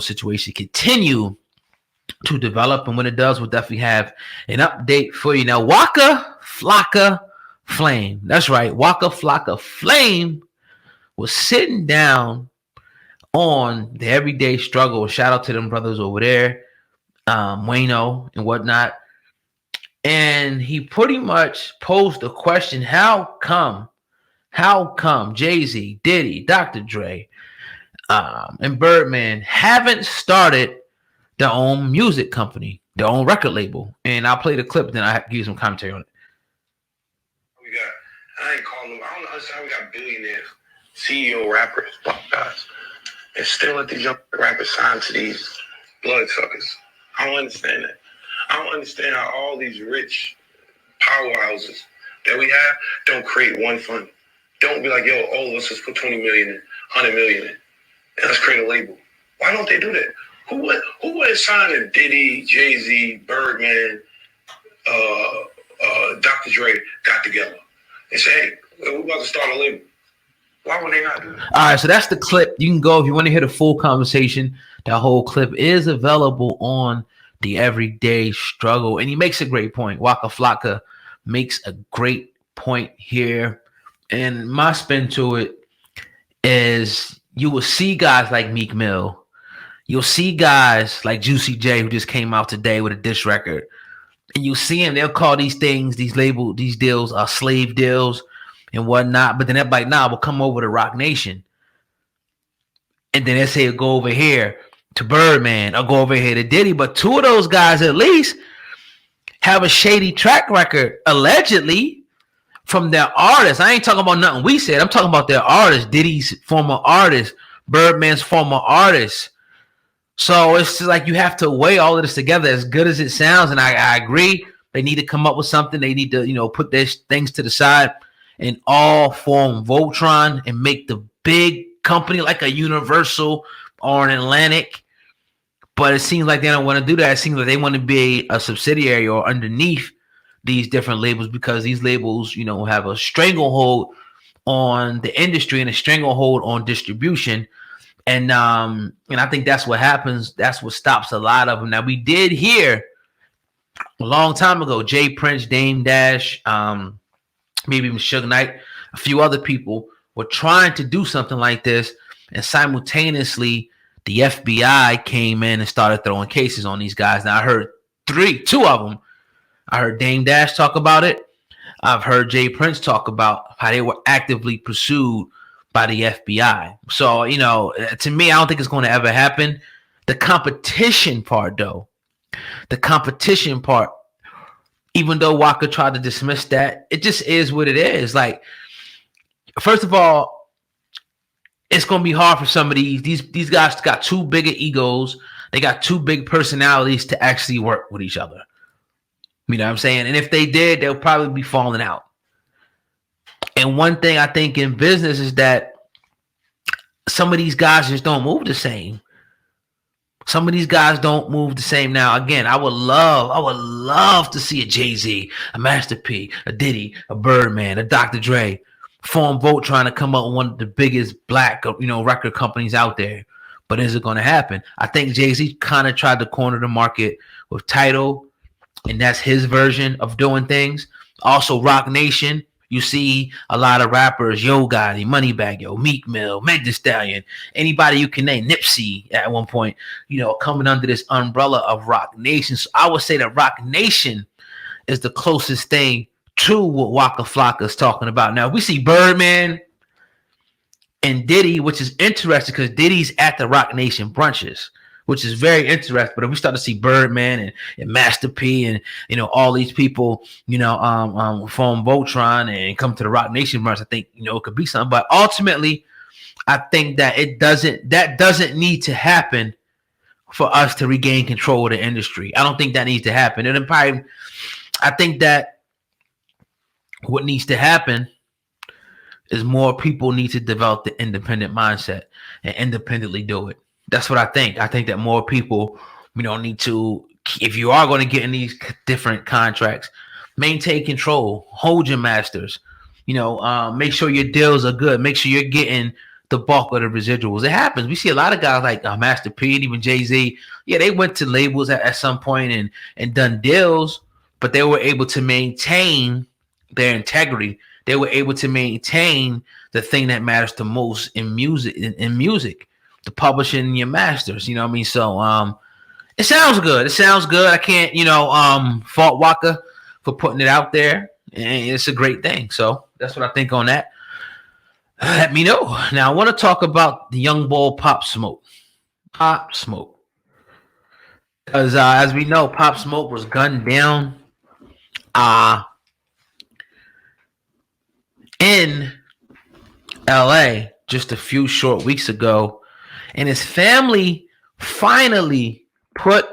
situation continue to develop. And when it does, we'll definitely have an update for you. Now, Waka Flocka Flame. That's right. Waka Flocka Flame was sitting down on the Everyday Struggle. Shout out to them brothers over there, Wayno and whatnot. And he pretty much posed the question, how come Jay-Z, Diddy, Dr. Dre, and Birdman haven't started their own music company, their own record label? And I'll play the clip, then I'll give you some commentary on it. I ain't calling them. I don't understand how we got billionaires, CEO rappers, black guys, and still let these young rappers sign to these bloodsuckers. I don't understand that. I don't understand how all these rich powerhouses that we have don't create one fund. Don't be like, yo, all of us just put 20 million in, 100 million in, and let's create a label. Why don't they do that? Who would sign a Diddy, Jay-Z, Birdman, Dr. Dre got together and say, hey, we're about to start a label? Why would they not do that? All right, so that's the clip. You can go if you want to hear the full conversation. That whole clip is available on the Everyday Struggle. And he makes a great point. Waka Flocka makes a great point here. And my spin to it is you will see guys like Meek Mill. You'll see guys like Juicy J, who just came out today with a diss record. And you see them, they'll call these things, these deals are slave deals and whatnot. But then everybody, nah, we'll come over to Rock Nation. And then they say go over here to Birdman or go over here to Diddy. But two of those guys at least have a shady track record, allegedly, from their artists. I ain't talking about nothing we said. I'm talking about their artists, Diddy's former artist, Birdman's former artist. So it's just like you have to weigh all of this together, as good as it sounds. And I agree. They need to come up with something. They need to, put their things to the side and all form Voltron and make the big company like a Universal or an Atlantic. But it seems like they don't want to do that. It seems like they want to be a subsidiary or underneath these different labels, because these labels, have a stranglehold on the industry and a stranglehold on distribution. And I think that's what happens. That's what stops a lot of them. Now, we did hear a long time ago, Jay Prince, Dame Dash, maybe even Suge Knight, a few other people were trying to do something like this. And simultaneously, the FBI came in and started throwing cases on these guys. Now, I heard two of them. I heard Dame Dash talk about it. I've heard Jay Prince talk about how they were actively pursued by the FBI. So, to me, I don't think it's going to ever happen. The competition part, even though Waka tried to dismiss that, it just is what it is. Like, first of all, it's going to be hard for some of these guys got too big of egos. They got too big personalities to actually work with each other. You know what I'm saying? And if they did, they'll probably be falling out. And one thing I think in business is that some of these guys just don't move the same. Some of these guys don't move the same. Now, again, I would love to see a Jay-Z, a Master P, a Diddy, a Birdman, a Dr. Dre form Voltron to come up with one of the biggest black, record companies out there. But is it going to happen? I think Jay-Z kind of tried to corner the market with Tidal, and that's his version of doing things. Also, Rock Nation. You see a lot of rappers, Yo Gotti, Moneybagg Yo, Meek Mill, Meg Thee Stallion, anybody you can name, Nipsey at one point, coming under this umbrella of Rock Nation. So I would say that Rock Nation is the closest thing to what Waka Flocka is talking about. Now, we see Birdman and Diddy, which is interesting because Diddy's at the Rock Nation brunches, which is very interesting. But if we start to see Birdman and Master P and all these people, form Voltron and come to the Rock Nation brunch, I think it could be something. But ultimately, I think that that doesn't need to happen for us to regain control of the industry. I don't think that needs to happen. And then probably, I think that what needs to happen is more people need to develop the independent mindset and independently do it. That's what I think. I think that more people, need to, if you are going to get in these different contracts, maintain control, hold your masters, make sure your deals are good, make sure you're getting the bulk of the residuals. It happens. We see a lot of guys like Master P and even Jay-Z. Yeah, they went to labels at some point and done deals, but they were able to maintain their integrity. They were able to maintain the thing that matters the most in music, the publishing your masters. You know what I mean? So it sounds good. It sounds good. I can't, fault Waka for putting it out there. And it's a great thing. So that's what I think on that. Let me know. Now I want to talk about the young boy Pop Smoke. Pop Smoke. Because as we know, Pop Smoke was gunned down in LA just a few short weeks ago. And his family finally put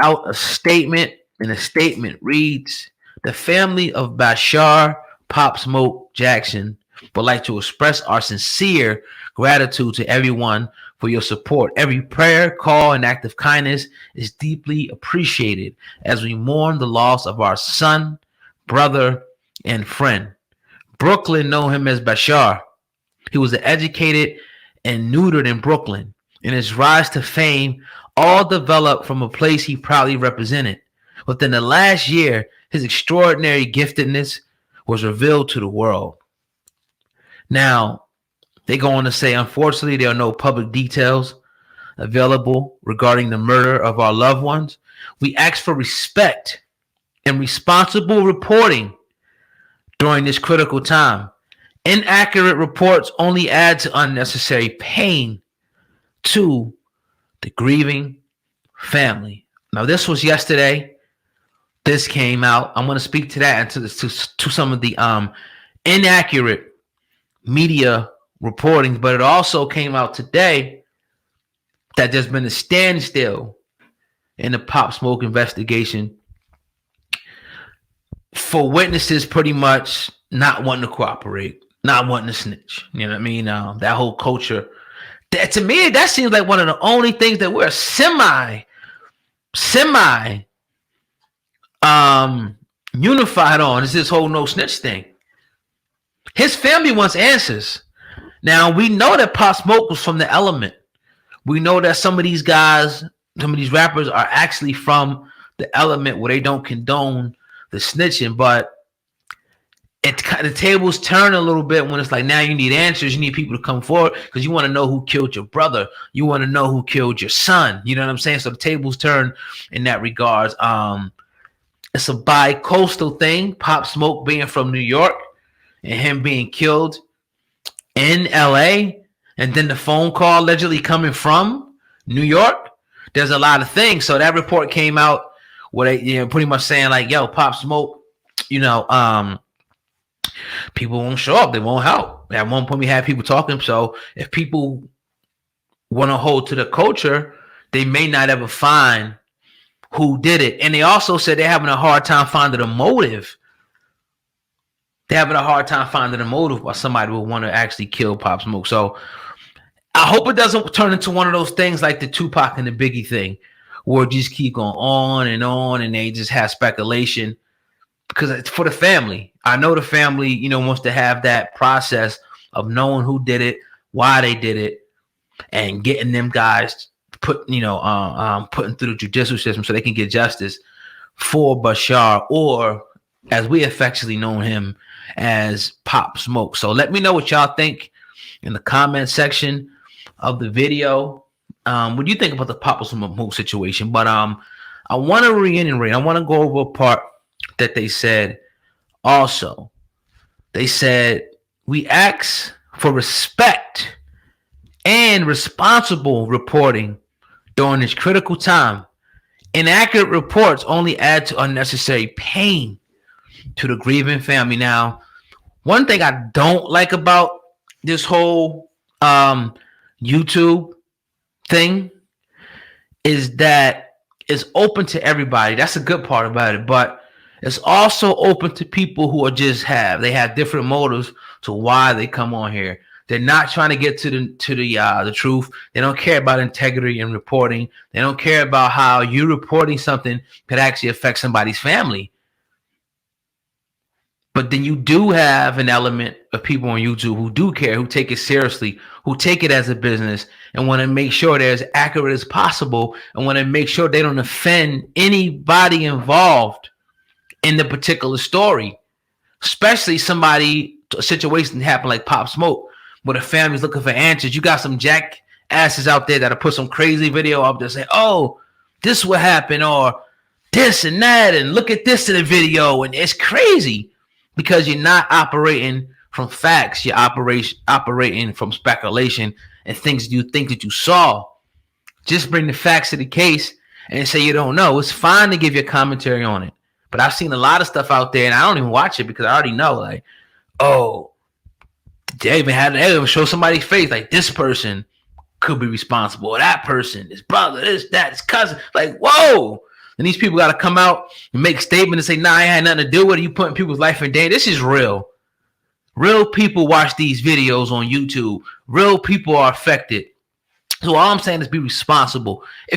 out a statement. And the statement reads, "The family of Bashar Pop Smoke Jackson would like to express our sincere gratitude to everyone for your support. Every prayer, call, and act of kindness is deeply appreciated as we mourn the loss of our son, brother, and friend. Brooklyn know him as Bashar. He was educated and neutered in Brooklyn, and his rise to fame all developed from a place he proudly represented. Within the last year, his extraordinary giftedness was revealed to the world." Now, they go on to say, unfortunately, there are no public details available regarding the murder of our loved ones. We ask for respect and responsible reporting during this critical time. Inaccurate reports only add to unnecessary pain to the grieving family. Now, this was yesterday. This came out. I'm going to speak to that and to some of the inaccurate media reporting, but it also came out today that there's been a standstill in the Pop Smoke investigation for witnesses pretty much not wanting to cooperate, not wanting to snitch. You know what I mean? That whole culture. That, to me, that seems like one of the only things that we're semi unified on is this whole no snitch thing. His family wants answers. Now, we know that Pop Smoke was from the Element. We know that some of these guys, some of these rappers are actually from the Element where they don't condone the snitching, but the tables turn a little bit when it's like, now you need answers. You need people to come forward because you want to know who killed your brother. You want to know who killed your son. You know what I'm saying? So the tables turn in that regards. It's a bi-coastal thing. Pop Smoke being from New York and him being killed in LA, and then the phone call allegedly coming from New York. There's a lot of things. So that report came out where they, pretty much saying like, yo, Pop Smoke, people won't show up. They won't help. At one point we had people talking. So if people want to hold to the culture, they may not ever find who did it. And they also said they're having a hard time finding a motive. They're having a hard time finding a motive why somebody would want to actually kill Pop Smoke. So I hope it doesn't turn into one of those things like the Tupac and the Biggie thing, where it just keep going on, and they just have speculation. Because it's for the family. I know the family, wants to have that process of knowing who did it, why they did it, and getting them guys putting through the judicial system so they can get justice for Bashar, or as we affectionately know him as Pop Smoke. So let me know what y'all think in the comment section of the video. What do you think about the Pop Smoke situation? But I want to reiterate. I want to go over a part that they said. Also, they said we ask for respect and responsible reporting during this critical time. Inaccurate reports only add to unnecessary pain to the grieving family. Now, one thing I don't like about this whole YouTube thing is that it's open to everybody. That's a good part about it, but it's also open to people who they have different motives to why they come on here. They're not trying to get to the truth. They don't care about integrity and reporting. They don't care about how you reporting something could actually affect somebody's family. But then you do have an element of people on YouTube who do care, who take it seriously, who take it as a business and want to make sure they're as accurate as possible and want to make sure they don't offend anybody involved in the particular story, especially a situation that happened like Pop Smoke, where the family's looking for answers. You got some jackasses out there that'll put some crazy video up there say, oh, this is what happened, or this and that, and look at this in the video. And it's crazy because you're not operating from facts. You're operating from speculation and things you think that you saw. Just bring the facts to the case and say you don't know. It's fine to give your commentary on it. But I've seen a lot of stuff out there, and I don't even watch it because I already know, like, oh, they even show somebody's face, like this person could be responsible, or that person, his brother, this, that, his cousin. Like, whoa. And these people got to come out and make statements and say, nah, I had nothing to do with it. You putting people's life in danger. This is real. Real people watch these videos on YouTube. Real people are affected. So all I'm saying is be responsible. If